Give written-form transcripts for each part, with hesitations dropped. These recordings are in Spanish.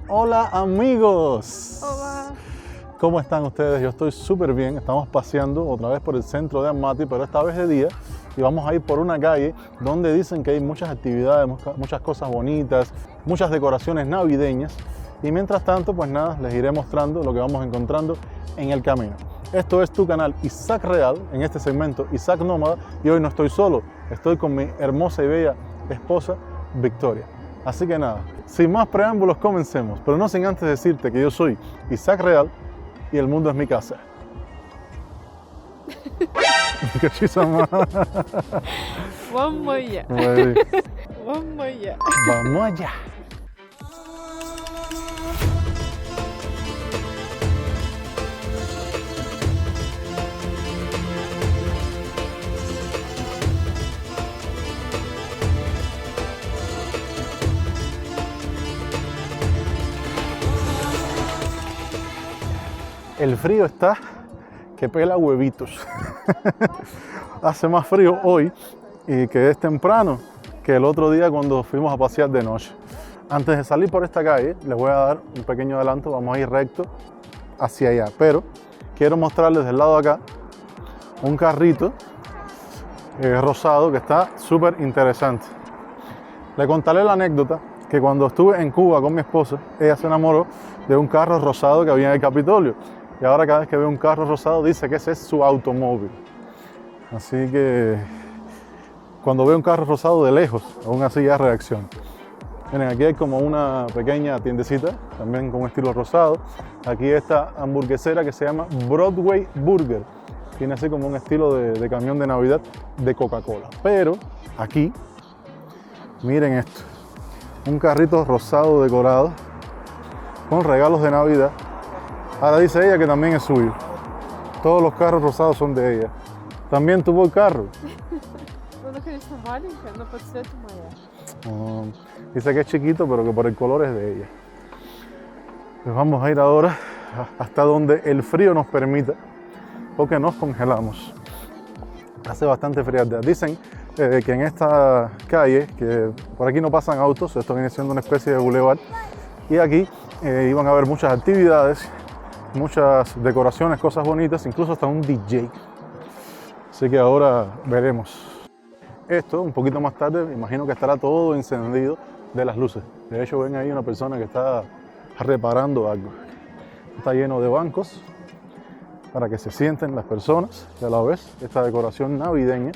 Hola amigos. Hola. ¿Cómo están ustedes? Yo estoy súper bien. Estamos paseando otra vez por el centro de Amati, pero esta vez de día. Y vamos a ir por una calle donde dicen que hay muchas actividades, muchas cosas bonitas, muchas decoraciones navideñas. Y mientras tanto, pues nada, les iré mostrando lo que vamos encontrando en el camino. Esto es tu canal Isaac Real, en este segmento Isaac Nómada. Y hoy no estoy solo, estoy con mi hermosa y bella esposa, Victoria. Así que nada, sin más preámbulos, comencemos. Pero no sin antes decirte que yo soy Isaac Real y el mundo es mi casa. Vamos allá. Vamos Vamos allá. allá. El frío está que pela huevitos. Hace más frío hoy y que es temprano que el otro día cuando fuimos a pasear de noche. Antes de salir por esta calle, les voy a dar un pequeño adelanto, vamos a ir recto hacia allá. Pero quiero mostrarles del lado de acá un carrito rosado que está súper interesante. Le contaré la anécdota que cuando estuve en Cuba con mi esposa, ella se enamoró de un carro rosado que había en el Capitolio. Y ahora cada vez que ve un carro rosado dice que ese es su automóvil. Así que cuando ve un carro rosado de lejos, aún así ya reacciona. Miren, aquí hay como una pequeña tiendecita, también con un estilo rosado. Aquí esta hamburguesera que se llama Broadway Burger. Tiene así como un estilo de camión de Navidad de Coca-Cola. Pero aquí, miren esto. Un carrito rosado decorado con regalos de Navidad. Ahora dice ella que también es suyo. Todos los carros rosados son de ella. También tuvo el carro. Quando que eles são malenca, não pode ser tu maior. Dice que es chiquito, pero que por el color es de ella. Pues vamos a ir ahora hasta donde el frío nos permita, porque nos congelamos. Hace bastante frialdad. Dicen que en esta calle, que por aquí no pasan autos, esto viene siendo una especie de bulevar, y aquí iban a haber muchas actividades, muchas decoraciones, cosas bonitas, incluso hasta un DJ. Así que ahora veremos. Esto, un poquito más tarde, me imagino que estará todo encendido de las luces. De hecho, ven ahí una persona que está reparando algo. Está lleno de bancos para que se sienten las personas y a la vez esta decoración navideña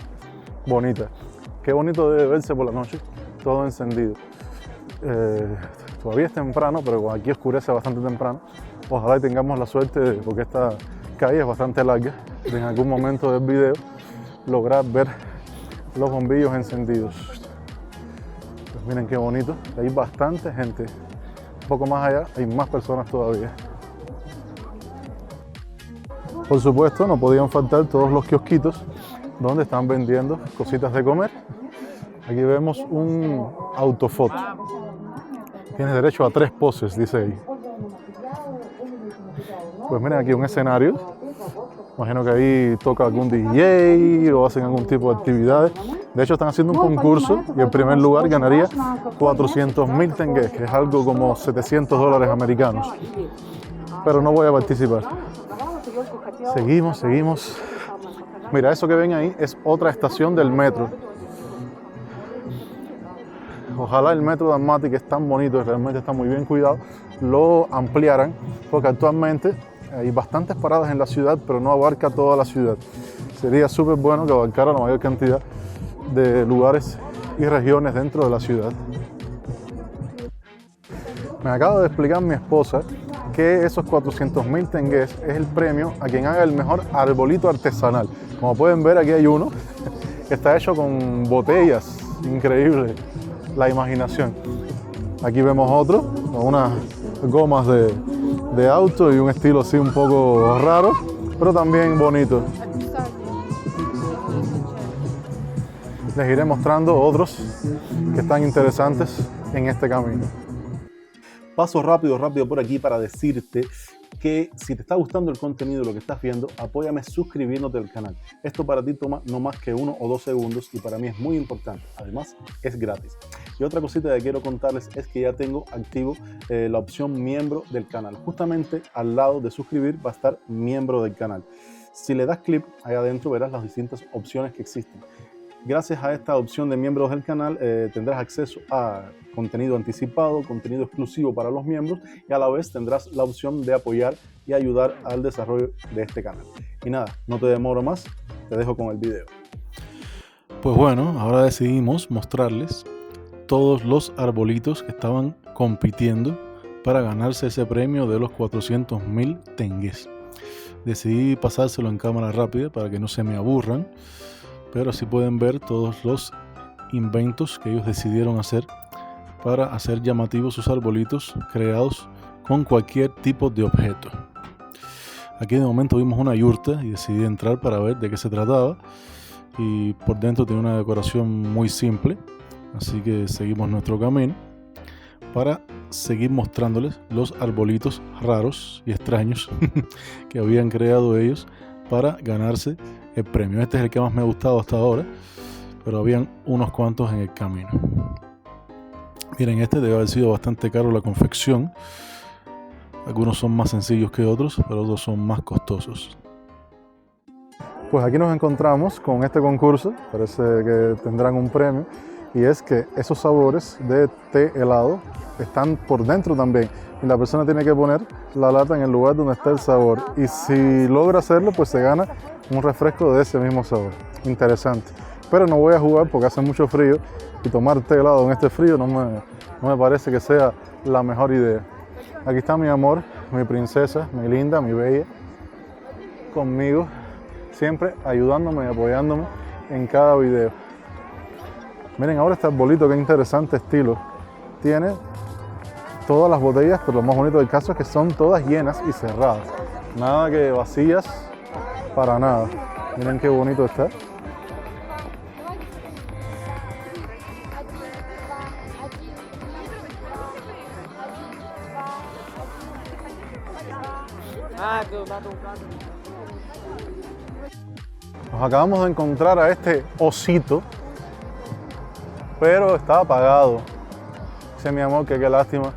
bonita. Qué bonito debe verse por la noche, todo encendido. Todavía es temprano, pero aquí oscurece bastante temprano. Ojalá y tengamos la suerte, porque esta calle es bastante larga, de en algún momento del video lograr ver los bombillos encendidos. Pues miren qué bonito, hay bastante gente. Un poco más allá hay más personas todavía. Por supuesto, no podían faltar todos los kiosquitos donde están vendiendo cositas de comer. Aquí vemos un autofoto. Tienes derecho a 3 poses, dice ahí. Pues miren aquí un escenario. Imagino que ahí toca algún DJ o hacen algún tipo de actividades. De hecho, están haciendo un concurso y el primer lugar ganaría 400.000 tengues, que es algo como $700 americanos. Pero no voy a participar. Seguimos. Mira, eso que ven ahí es otra estación del metro. Ojalá el metro de Amati, que es tan bonito y realmente está muy bien cuidado, lo ampliaran, porque actualmente hay bastantes paradas en la ciudad, pero no abarca toda la ciudad. Sería súper bueno que abarcara la mayor cantidad de lugares y regiones dentro de la ciudad. Me acaba de explicar mi esposa que esos 400.000 tengues es el premio a quien haga el mejor arbolito artesanal. Como pueden ver, aquí hay uno que está hecho con botellas. Increíble la imaginación. Aquí vemos otro con unas gomas de auto y un estilo así un poco raro, pero también bonito. Les iré mostrando otros que están interesantes en este camino. Paso rápido por aquí para decirte que si te está gustando el contenido, lo que estás viendo, apóyame suscribiéndote al canal. Esto para ti toma no más que 1 o 2 segundos y para mí es muy importante. Además, es gratis. Y otra cosita que quiero contarles es que ya tengo activo la opción miembro del canal. Justamente al lado de suscribir va a estar miembro del canal. Si le das clic, ahí adentro verás las distintas opciones que existen. Gracias a esta opción de miembros del canal tendrás acceso a contenido anticipado, contenido exclusivo para los miembros y a la vez tendrás la opción de apoyar y ayudar al desarrollo de este canal. Y nada, no te demoro más, te dejo con el video. Pues bueno, ahora decidimos mostrarles todos los arbolitos que estaban compitiendo para ganarse ese premio de los 400.000 tengues. Decidí pasárselo en cámara rápida para que no se me aburran, pero así pueden ver todos los inventos que ellos decidieron hacer para hacer llamativos sus arbolitos creados con cualquier tipo de objeto. Aquí de momento vimos una yurta y decidí entrar para ver de qué se trataba, y por dentro tiene una decoración muy simple, así que seguimos nuestro camino para seguir mostrándoles los arbolitos raros y extraños que habían creado ellos para ganarse el premio. Este es el que más me ha gustado hasta ahora, pero habían unos cuantos en el camino. Miren, este debe haber sido bastante caro la confección. Algunos son más sencillos que otros, pero otros son más costosos. Pues aquí nos encontramos con este concurso, parece que tendrán un premio, y es que esos sabores de té helado están por dentro también, y la persona tiene que poner la lata en el lugar donde está el sabor, y si logra hacerlo, pues se gana un refresco de ese mismo sabor. Interesante. Pero no voy a jugar porque hace mucho frío y tomar té helado en este frío no me parece que sea la mejor idea. Aquí está mi amor, mi princesa, mi linda, mi bella, conmigo, siempre ayudándome y apoyándome en cada video. Miren ahora este arbolito, qué interesante estilo. Tiene todas las botellas, pero lo más bonito del caso es que son todas llenas y cerradas. Nada que vacías, para nada. Miren qué bonito está. Nos acabamos de encontrar a este osito, pero está apagado. Dice mi amor que qué lástima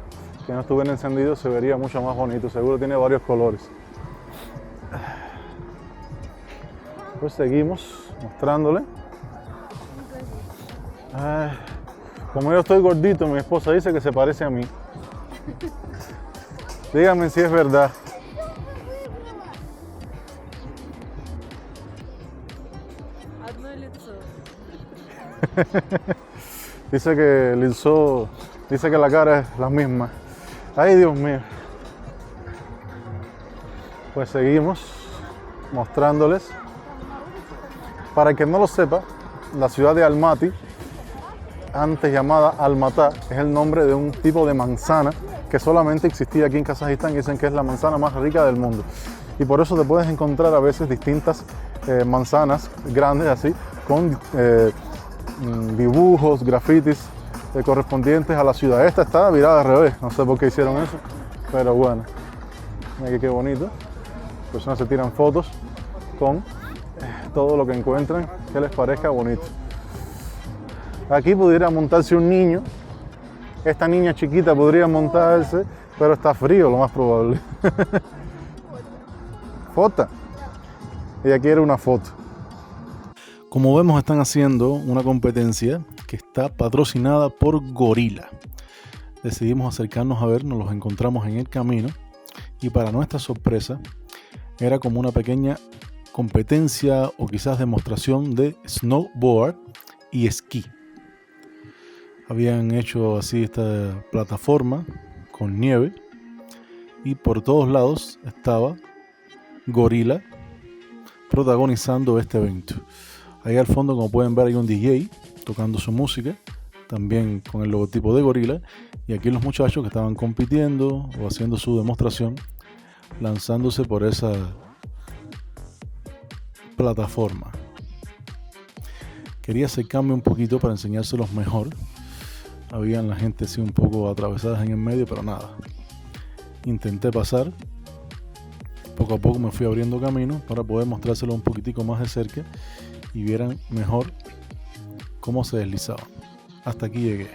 que no estuviera encendido, se vería mucho más bonito. Seguro tiene varios colores. Pues seguimos mostrándole. Como yo estoy gordito, mi esposa dice que se parece a mí. Díganme si es verdad. Dice que Lilzo, dice que la cara es la misma. Ay, Dios mío. Pues seguimos mostrándoles. Para el que no lo sepa, la ciudad de Almaty, antes llamada Almatá, es el nombre de un tipo de manzana que solamente existía aquí en Kazajistán y dicen que es la manzana más rica del mundo. Y por eso te puedes encontrar a veces distintas manzanas grandes así, con dibujos, grafitis correspondientes a la ciudad. Esta está virada al revés, no sé por qué hicieron eso, pero bueno, mira qué bonito. Las personas se tiran fotos con todo lo que encuentran que les parezca bonito. Aquí pudiera montarse un niño, esta niña chiquita podría montarse, pero está frío lo más probable. Foto. Ella quiere una foto. Como vemos, están haciendo una competencia que está patrocinada por Gorila. Decidimos acercarnos a ver, nos los encontramos en el camino y para nuestra sorpresa era como una pequeña competencia o quizás demostración de snowboard y esquí. Habían hecho así esta plataforma con nieve y por todos lados estaba Gorila protagonizando este evento. Ahí al fondo, como pueden ver, hay un DJ tocando su música, también con el logotipo de Gorila, y aquí los muchachos que estaban compitiendo o haciendo su demostración, lanzándose por esa plataforma. Quería acercarme un poquito para enseñárselos mejor. Habían la gente así un poco atravesadas en el medio, pero nada. Intenté pasar poco a poco me fui abriendo camino para poder mostrárselo un poquitico más de cerca y vieran mejor cómo se deslizaban. Hasta aquí llegué.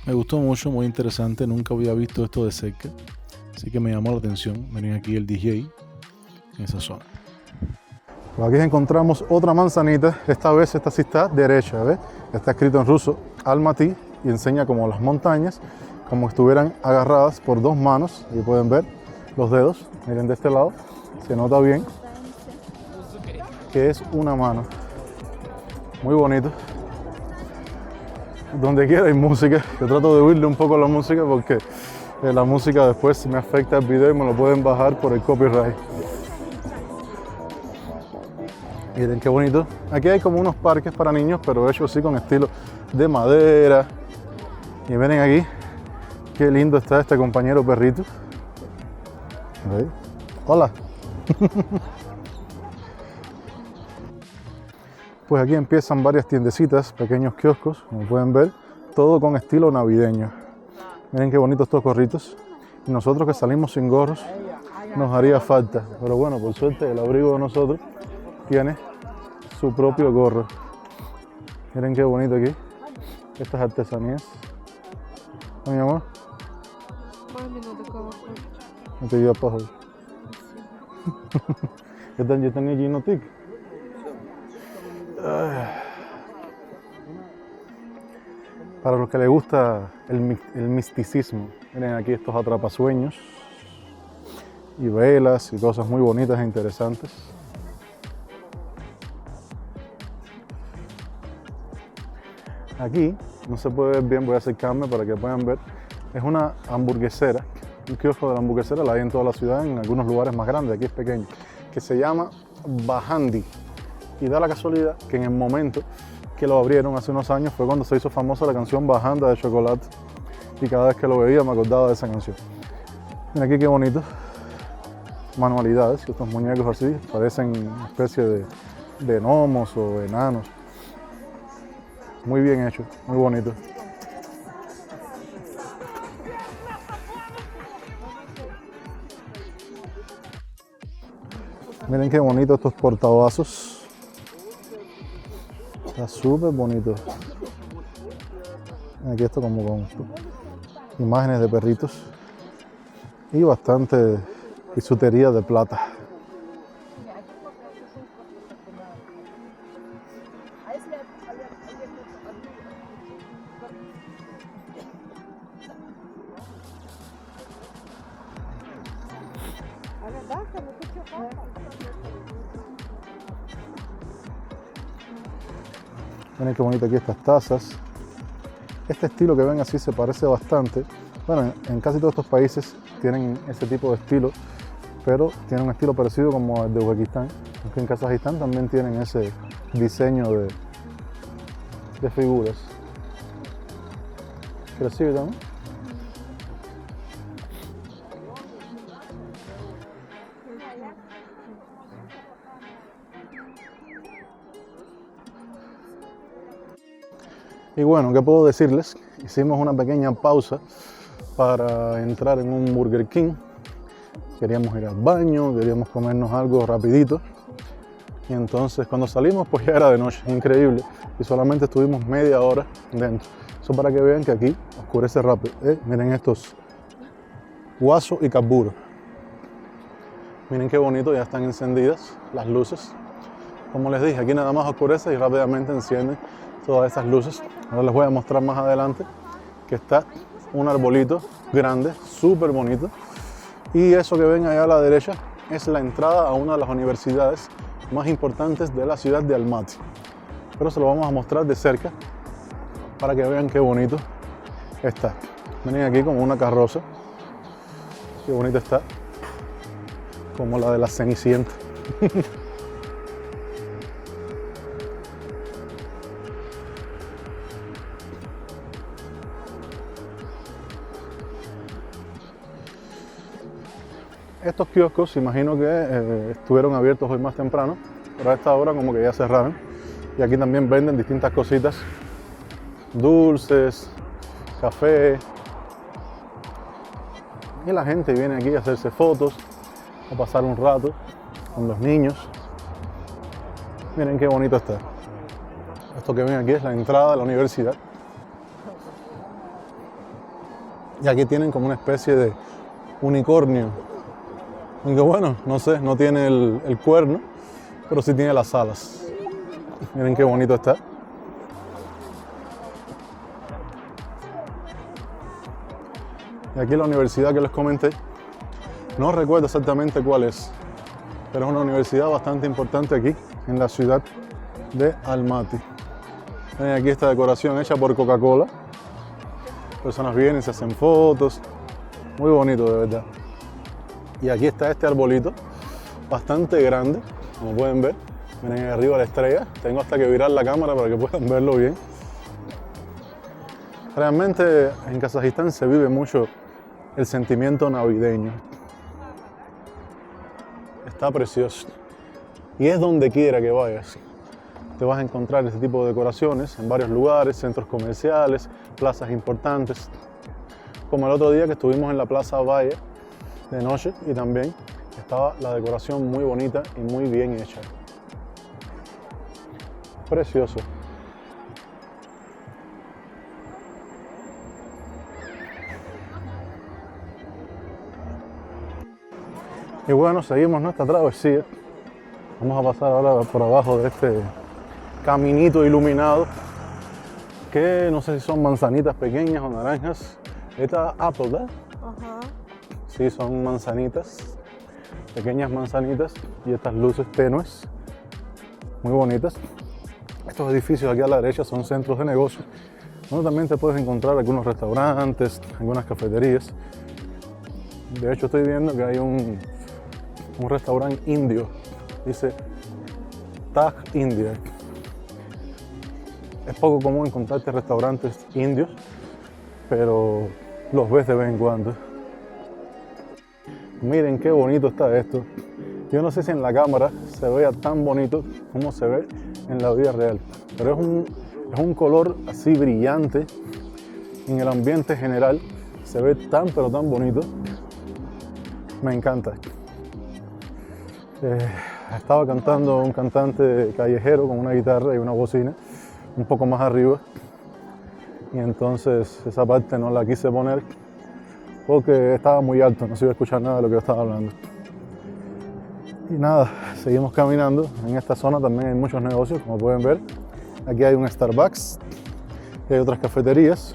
Me gustó mucho, muy interesante, nunca había visto esto de cerca, así que me llamó la atención. Miren aquí el DJ en esa zona. Pues aquí encontramos otra manzanita, esta vez esta sí está derecha, ¿ves? Está escrito en ruso Almaty y enseña como las montañas, como estuvieran agarradas por dos manos, y pueden ver los dedos, miren de este lado, se nota bien que es una mano, muy bonito. Donde quiera hay música, yo trato de huirle un poco a la música porque la música después me afecta el video y me lo pueden bajar por el copyright. Miren qué bonito. Aquí hay como unos parques para niños, pero hechos así con estilo de madera. Y miren aquí, qué lindo está este compañero perrito. ¿Veis? Hola. Pues aquí empiezan varias tiendecitas, pequeños kioscos, como pueden ver, todo con estilo navideño. Miren qué bonitos estos gorritos. Y nosotros que salimos sin gorros, nos haría falta. Pero bueno, por suerte el abrigo de nosotros tiene su propio gorro. Miren qué bonito aquí, estas artesanías. ¿No, mi amor? No te dio pajo. ¿Qué tal? Yo tenía Ginotic. Para los que les gusta el misticismo, miren aquí estos atrapasueños y velas y cosas muy bonitas e interesantes. Aquí no se puede ver bien, voy a acercarme para que puedan ver. Es una hamburguesera, un kiosco de la hamburguesera, la hay en toda la ciudad, en algunos lugares más grandes, aquí es pequeño, que se llama Bahandi. Y da la casualidad que en el momento que lo abrieron hace unos años fue cuando se hizo famosa la canción Bajanda de Chocolate. Y cada vez que lo veía me acordaba de esa canción. Mira aquí qué bonito. Manualidades, estos muñecos así, parecen una especie de gnomos o enanos. Muy bien hecho, muy bonito. Miren qué bonito estos portavasos. Está súper bonito. Aquí esto como con imágenes de perritos y bastante bisutería de plata. Miren qué bonito aquí estas tazas. Este estilo que ven así se parece bastante. Bueno, en casi todos estos países tienen ese tipo de estilo, pero tienen un estilo parecido como el de Uzbekistán. Aunque en Kazajistán también tienen ese diseño de figuras. ¿Crecido también? Y bueno, ¿qué puedo decirles? Hicimos una pequeña pausa para entrar en un Burger King. Queríamos ir al baño, queríamos comernos algo rapidito. Y entonces cuando salimos pues ya era de noche, increíble. Y solamente estuvimos media hora dentro. Eso para que vean que aquí oscurece rápido. Miren estos guaso y caburo. Miren qué bonito, ya están encendidas las luces. Como les dije, aquí nada más oscurece y rápidamente encienden todas esas luces. Ahora les voy a mostrar más adelante que está un arbolito grande, súper bonito. Y eso que ven allá a la derecha es la entrada a una de las universidades más importantes de la ciudad de Almaty. Pero se lo vamos a mostrar de cerca para que vean qué bonito está. Miren aquí como una carroza. Qué bonita está. Como la de la Cenicienta. Estos kioscos, imagino que estuvieron abiertos hoy más temprano, pero a esta hora como que ya cerraron. Y aquí también venden distintas cositas, dulces, café. Y la gente viene aquí a hacerse fotos, a pasar un rato con los niños. Miren qué bonito está. Esto que ven aquí es la entrada de la universidad. Y aquí tienen como una especie de unicornio. Aunque bueno, no sé, no tiene el cuerno, pero sí tiene las alas. Miren qué bonito está. Y aquí la universidad que les comenté, no recuerdo exactamente cuál es, pero es una universidad bastante importante aquí en la ciudad de Almaty. Ven aquí esta decoración hecha por Coca-Cola. Personas vienen, se hacen fotos. Muy bonito, de verdad. Y aquí está este arbolito, bastante grande, como pueden ver. Miren ahí arriba la estrella. Tengo hasta que virar la cámara para que puedan verlo bien. Realmente en Kazajistán se vive mucho el sentimiento navideño. Está precioso. Y es donde quiera que vayas. Te vas a encontrar este tipo de decoraciones en varios lugares, centros comerciales, plazas importantes. Como el otro día que estuvimos en la Plaza Valle de noche y también estaba la decoración muy bonita y muy bien hecha. Precioso. Y bueno, seguimos nuestra travesía. Vamos a pasar ahora por abajo de este caminito iluminado, que no sé si son manzanitas pequeñas o naranjas. Esta apple, ¿verdad? Ajá. Sí, son manzanitas, pequeñas manzanitas, y estas luces tenues, muy bonitas. Estos edificios aquí a la derecha son centros de negocios, donde también te puedes encontrar algunos restaurantes, algunas cafeterías. De hecho, estoy viendo que hay un restaurante indio, dice Taj India. Es poco común encontrarte restaurantes indios, pero los ves de vez en cuando. Miren qué bonito está esto. Yo no sé si en la cámara se vea tan bonito como se ve en la vida real, pero es un color así brillante. En el ambiente general se ve tan pero tan bonito. Me encanta. Estaba cantando un cantante callejero con una guitarra y una bocina un poco más arriba, y entonces esa parte no la quise poner porque estaba muy alto, no se iba a escuchar nada de lo que yo estaba hablando. Y nada, seguimos caminando. En esta zona también hay muchos negocios, como pueden ver. Aquí hay un Starbucks y hay otras cafeterías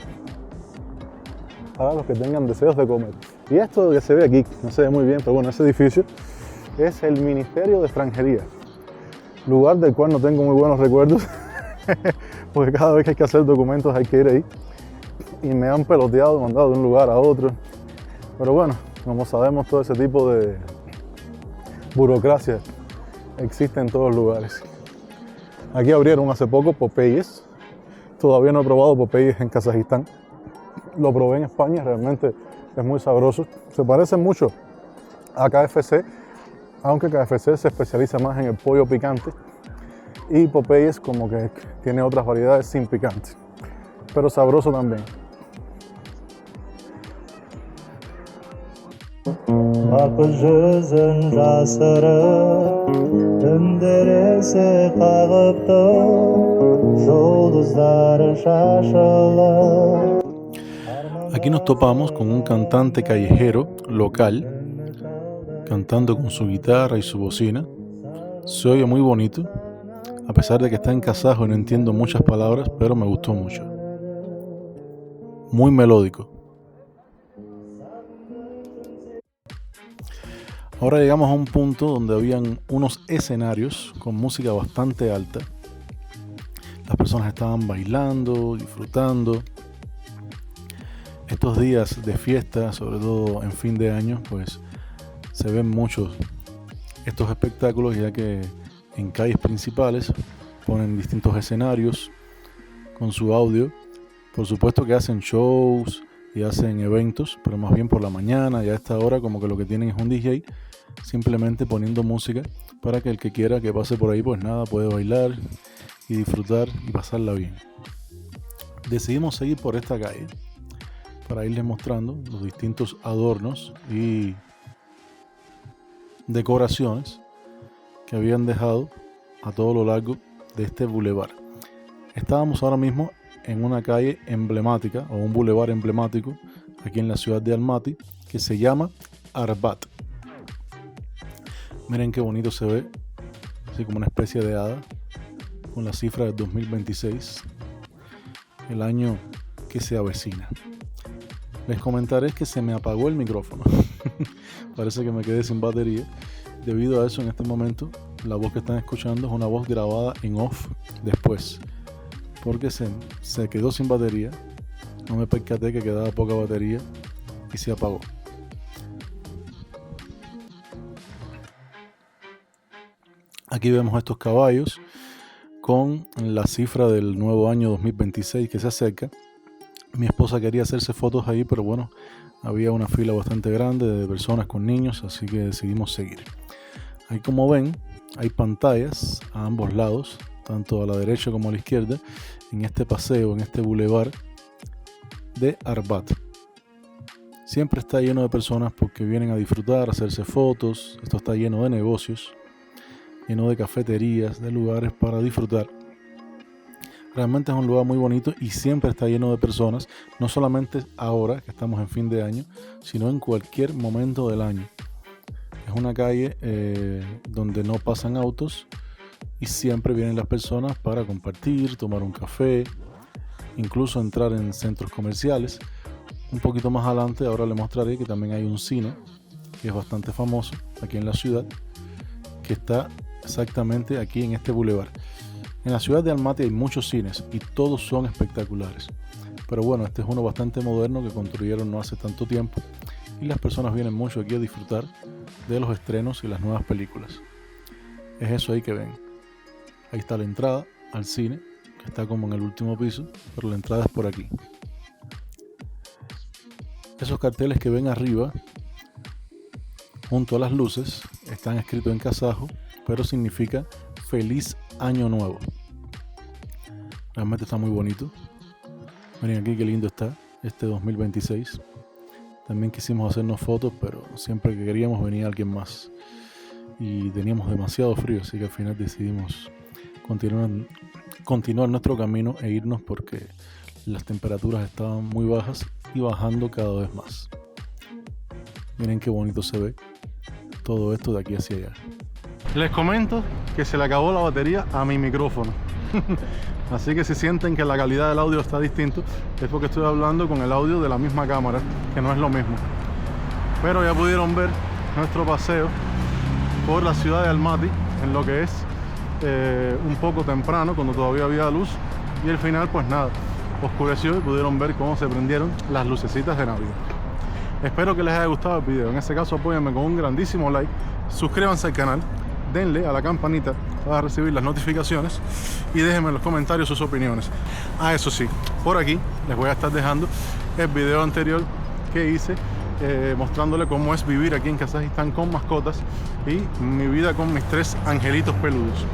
para los que tengan deseos de comer. Y esto que se ve aquí, no se ve muy bien, pero bueno, ese edificio es el Ministerio de Extranjería, lugar del cual no tengo muy buenos recuerdos porque cada vez que hay que hacer documentos hay que ir ahí, y me han peloteado, mandado de un lugar a otro. Pero bueno, como sabemos, todo ese tipo de burocracia existe en todos lugares. Aquí abrieron hace poco Popeyes. Todavía no he probado Popeyes en Kazajistán. Lo probé en España, realmente es muy sabroso. Se parece mucho a KFC, aunque KFC se especializa más en el pollo picante y Popeyes como que tiene otras variedades sin picante, pero sabroso también. Aquí nos topamos con un cantante callejero local cantando con su guitarra y su bocina. Se oye muy bonito, a pesar de que está en kazajo y no entiendo muchas palabras, pero me gustó mucho. Muy melódico. Ahora llegamos a un punto donde habían unos escenarios con música bastante alta. Las personas estaban bailando, disfrutando. Estos días de fiesta, sobre todo en fin de año, pues se ven muchos estos espectáculos, ya que en calles principales ponen distintos escenarios con su audio. Por supuesto que hacen shows y hacen eventos, pero más bien por la mañana y a esta hora como que lo que tienen es un DJ simplemente poniendo música para que el que quiera que pase por ahí, pues nada, puede bailar y disfrutar y pasarla bien. Decidimos seguir por esta calle para irles mostrando los distintos adornos y decoraciones que habían dejado a todo lo largo de este bulevar. Estábamos ahora mismo en una calle emblemática o un bulevar emblemático aquí en la ciudad de Almaty que se llama Arbat. Miren qué bonito se ve, así como una especie de hada con la cifra del 2026, el año que se avecina. Les comentaré que se me apagó el micrófono. Parece que me quedé sin batería. Debido a eso, en este momento, la voz que están escuchando es una voz grabada en off después, porque se quedó sin batería. No me percaté que quedaba poca batería y se apagó. Aquí vemos estos caballos con la cifra del nuevo año 2026 que se acerca. Mi esposa quería hacerse fotos ahí, pero bueno, había una fila bastante grande de personas con niños, así que decidimos seguir. Ahí, como ven, hay pantallas a ambos lados, tanto a la derecha como a la izquierda, en este paseo, en este bulevar de Arbat. Siempre está lleno de personas porque vienen a disfrutar, a hacerse fotos. Esto está lleno de negocios, lleno de cafeterías, de lugares para disfrutar. Realmente es un lugar muy bonito y siempre está lleno de personas, no solamente ahora que estamos en fin de año, sino en cualquier momento del año. Es una calle donde no pasan autos y siempre vienen las personas para compartir, tomar un café, incluso entrar en centros comerciales. Un poquito más adelante ahora les mostraré que también hay un cine que es bastante famoso aquí en la ciudad, que está exactamente aquí en este bulevar. En la ciudad de Almaty hay muchos cines y todos son espectaculares. Pero bueno, este es uno bastante moderno que construyeron no hace tanto tiempo y las personas vienen mucho aquí a disfrutar de los estrenos y las nuevas películas. Es eso ahí que ven. Ahí está la entrada al cine, que está como en el último piso, pero la entrada es por aquí. Esos carteles que ven arriba, junto a las luces, están escritos en kazajo, pero significa Feliz Año Nuevo. Realmente está muy bonito. Miren aquí qué lindo está este 2026. También quisimos hacernos fotos, pero siempre que queríamos venía alguien más. Y teníamos demasiado frío, así que al final decidimos continuar nuestro camino e irnos porque las temperaturas estaban muy bajas y bajando cada vez más. Miren qué bonito se ve todo esto de aquí hacia allá. Les comento que se le acabó la batería a mi micrófono. Así que si sienten que la calidad del audio está distinto, es porque estoy hablando con el audio de la misma cámara, que no es lo mismo. Pero ya pudieron ver nuestro paseo por la ciudad de Almaty, en lo que es un poco temprano, cuando todavía había luz. Y al final, pues nada, oscureció y pudieron ver cómo se prendieron las lucecitas de Navidad. Espero que les haya gustado el video. En este caso, apóyenme con un grandísimo like, suscríbanse al canal, denle a la campanita para recibir las notificaciones y déjenme en los comentarios sus opiniones. Eso sí, por aquí les voy a estar dejando el video anterior que hice mostrándole cómo es vivir aquí en Kazajistán con mascotas y mi vida con mis 3 angelitos peludos.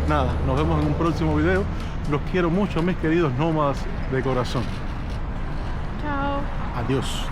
Nada, nos vemos en un próximo video. Los quiero mucho, mis queridos nómadas de corazón. Chao. Adiós.